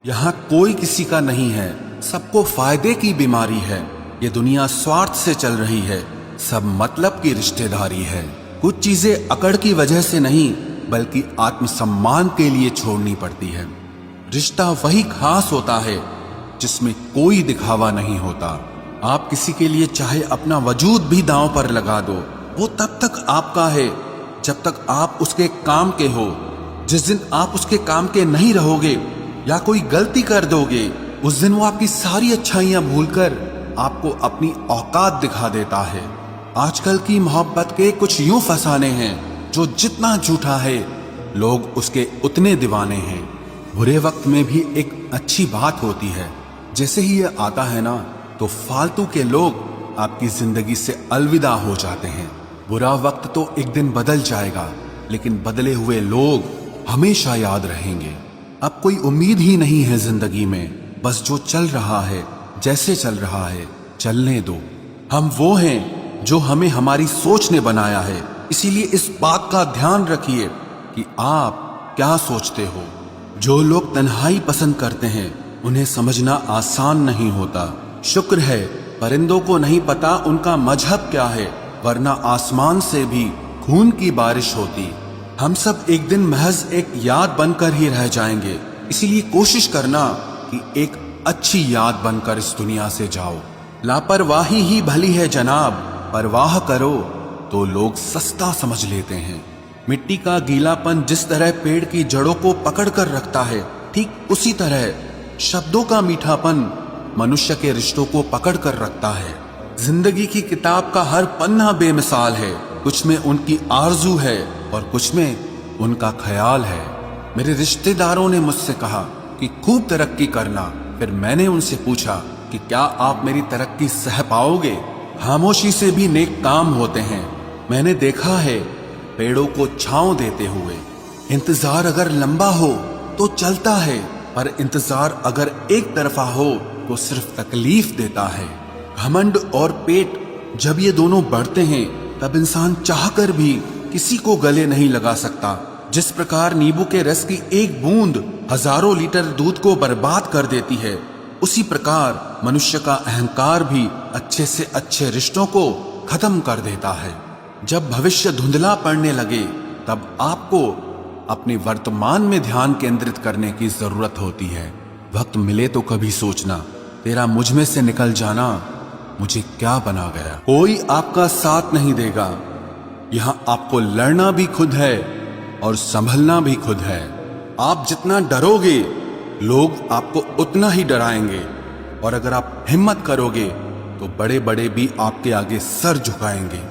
यहाँ कोई किसी का नहीं है, सबको फायदे की बीमारी है। ये दुनिया स्वार्थ से चल रही है, सब मतलब की रिश्तेदारी है। कुछ चीजें अकड़ की वजह से नहीं बल्कि आत्मसम्मान के लिए छोड़नी पड़ती है। रिश्ता वही खास होता है जिसमें कोई दिखावा नहीं होता। आप किसी के लिए चाहे अपना वजूद भी दांव पर लगा दो, वो तब तक आपका है जब तक आप उसके काम के हो। जिस दिन आप उसके काम के नहीं रहोगे या कोई गलती कर दोगे, उस दिन वो आपकी सारी अच्छाइयां भूलकर आपको अपनी औकात दिखा देता है। आजकल की मोहब्बत के कुछ यूं फसाने हैं जो जितना झूठा है लोग उसके उतने दीवाने हैं। बुरे वक्त में भी एक अच्छी बात होती है, जैसे ही ये आता है ना तो फालतू के लोग आपकी जिंदगी से अलविदा हो जाते हैं। बुरा वक्त तो एक दिन बदल जाएगा, लेकिन बदले हुए लोग हमेशा याद रहेंगे। अब कोई उम्मीद ही नहीं है जिंदगी में, बस जो चल रहा है जैसे चल रहा है चलने दो। हम वो हैं जो हमें हमारी सोच ने बनाया है, इसीलिए इस बात का ध्यान रखिए कि आप क्या सोचते हो। जो लोग तन्हाई पसंद करते हैं उन्हें समझना आसान नहीं होता। शुक्र है परिंदों को नहीं पता उनका मजहब क्या है, वरना आसमान से भी खून की बारिश होती। हम सब एक दिन महज एक याद बनकर ही रह जाएंगे, इसीलिए कोशिश करना कि एक अच्छी याद बनकर इस दुनिया से जाओ। लापरवाही ही भली है जनाब, परवाह करो तो लोग सस्ता समझ लेते हैं। मिट्टी का गीलापन जिस तरह पेड़ की जड़ों को पकड़ कर रखता है, ठीक उसी तरह शब्दों का मीठापन मनुष्य के रिश्तों को पकड़ कर रखता है। जिंदगी की किताब का हर पन्ना बेमिसाल है, कुछ में उनकी आरजू है और कुछ में उनका ख्याल है। मेरे रिश्तेदारों ने मुझसे कहा कि खूब तरक्की करना, फिर मैंने उनसे पूछा कि क्या आप मेरी तरक्की सह पाओगे। खामोशी से भी नेक काम होते हैं, मैंने देखा है पेड़ों को छांव देते हुए। इंतजार अगर लंबा हो तो चलता है, पर इंतजार अगर एक तरफा हो तो सिर्फ तकलीफ देता है। घमंड और पेट जब ये दोनों बढ़ते हैं तब इंसान चाहकर भी किसी को गले नहीं लगा सकता। जिस प्रकार नींबू के रस की एक बूंद हजारों लीटर दूध को बर्बाद कर देती है, उसी प्रकार मनुष्य का अहंकार भी अच्छे से अच्छे रिश्तों को खत्म कर देता है। जब भविष्य धुंधला पड़ने लगे तब आपको अपने वर्तमान में ध्यान केंद्रित करने की जरूरत होती है। वक्त मिले तो कभी सोचना, तेरा मुझ में से निकल जाना मुझे क्या बना गया। कोई आपका साथ नहीं देगा, यहाँ आपको लड़ना भी खुद है और संभलना भी खुद है। आप जितना डरोगे लोग आपको उतना ही डराएंगे, और अगर आप हिम्मत करोगे तो बड़े बड़े भी आपके आगे सर झुकाएंगे।